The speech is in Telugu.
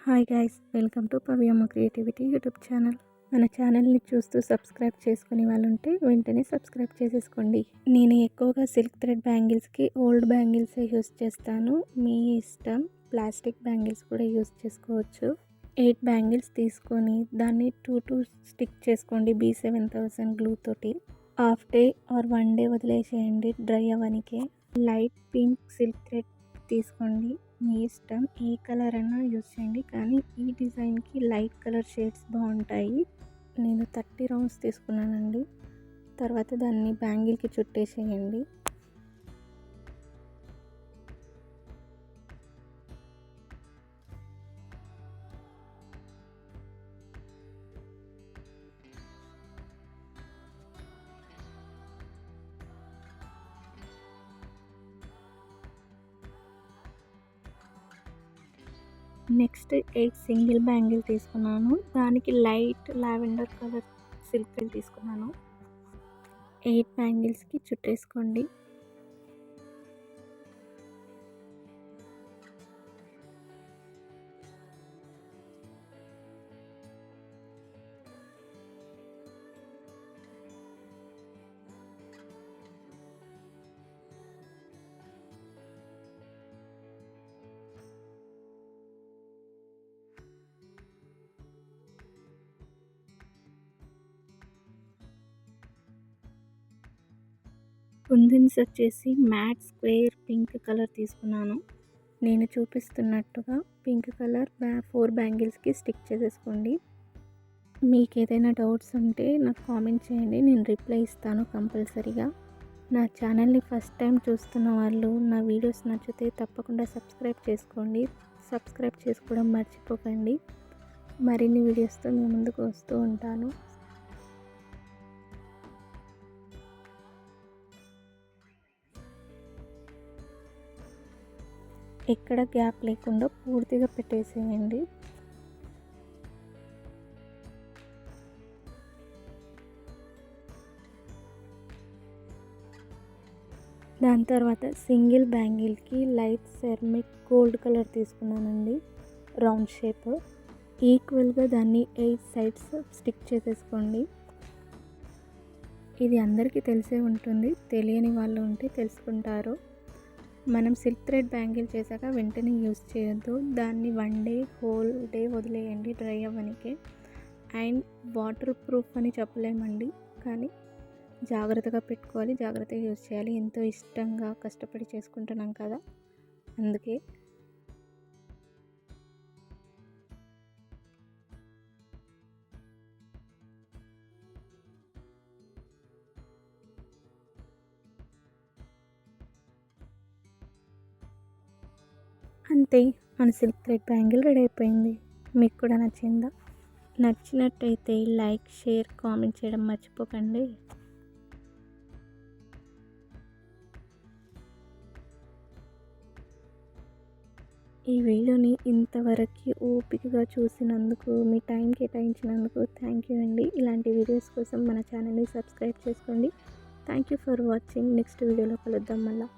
Hi guys, welcome to Pavyamma creativity YouTube channel. మన ఛానల్ని చూస్తూ సబ్స్క్రైబ్ చేసుకునే వాళ్ళు ఉంటే వెంటనే సబ్స్క్రైబ్ చేసేసుకోండి. నేను ఎక్కువగా సిల్క్ థ్రెడ్ బ్యాంగిల్స్కి ఓల్డ్ బ్యాంగిల్సే యూస్ చేస్తాను. మీ ఇష్టం, ప్లాస్టిక్ బ్యాంగిల్స్ కూడా యూస్ చేసుకోవచ్చు. 8 బ్యాంగిల్స్ తీసుకొని దాన్ని 2 స్టిక్ చేసుకోండి B7000 గ్లూ తోటి. హాఫ్ డే ఆర్ 1 డే వదిలేసేయండి డ్రై అవ్వనికే. లైట్ పింక్ సిల్క్ థ్రెడ్ తీసుకోండి, మీ ఇష్టం, ఏ కలర్ అయినా యూస్ చేయండి, కానీ ఈ డిజైన్కి లైట్ కలర్ షేడ్స్ బాగుంటాయి. నేను 30 రౌండ్స్ తీసుకున్నానండి. తర్వాత దాన్ని బ్యాంగిల్కి చుట్టేసేయండి. నెక్స్ట్ 8 సింగిల్ బ్యాంగిల్ తీసుకున్నాను. దానికి లైట్ లావెండర్ కలర్ సిల్క్ తీసుకున్నాను. 8 బ్యాంగిల్స్కి చుట్టేసుకోండి. కుందన్స్ వచ్చేసి మ్యాట్ స్క్వేర్ పింక్ కలర్ తీసుకున్నాను. నేను చూపిస్తున్నట్టుగా పింక్ కలర్ 4 బ్యాంగిల్స్కి స్టిక్ చేసేసుకోండి. మీకు ఏదైనా డౌట్స్ ఉంటే నాకు కామెంట్ చేయండి, నేను రిప్లై ఇస్తాను కంపల్సరీగా. నా ఛానల్ని ఫస్ట్ టైం చూస్తున్న వాళ్ళు నా వీడియోస్ నచ్చితే తప్పకుండా సబ్స్క్రైబ్ చేసుకోండి. సబ్స్క్రైబ్ చేసుకోవడం మర్చిపోకండి. మరిన్ని వీడియోస్తో మీ ముందుకు వస్తూ ఉంటాను. ఎక్కడ గ్యాప్ లేకుండా పూర్తిగా పెట్టేసేయండి. దాని తర్వాత సింగిల్ బ్యాంగిల్కి లైట్ సెరమిక్ గోల్డ్ కలర్ తీసుకున్నానండి, రౌండ్ షేప్. ఈక్వల్గా దాన్ని 8 సైడ్స్ స్టిక్ చేసేసుకోండి. ఇది అందరికీ తెలిసే ఉంటుంది, తెలియని వాళ్ళు ఉంటే తెలుసుకుంటారు. మనం సిల్క్ థ్రెడ్ బ్యాంగిల్ చేశాక వెంటనే యూస్ చేయొద్దు. దాన్ని 1 డే హోల్ డే వదిలేయండి డ్రై అవ్వనికే. అండ్ వాటర్ ప్రూఫ్ అని చెప్పలేమండి, కానీ జాగ్రత్తగా పెట్టుకోవాలి, జాగ్రత్తగా యూస్ చేయాలి. ఎంతో ఇష్టంగా కష్టపడి చేసుకుంటున్నాం కదా, అందుకే. అంతే, మన సిల్క్ థ్రెడ్ బ్యాంగిల్ రెడీ అయిపోయింది. మీకు కూడా నచ్చిందా? నచ్చినట్టయితే లైక్, షేర్, కామెంట్ చేయడం మర్చిపోకండి. ఈ వీడియోని ఇంతవరకు ఓపికగా చూసినందుకు, మీ టైం కేటాయించినందుకు థ్యాంక్ యూ అండి. ఇలాంటి వీడియోస్ కోసం మన ఛానల్ని సబ్స్క్రైబ్ చేసుకోండి. Thank you for watching. Next వీడియోలో కలుద్దాం మళ్ళీ.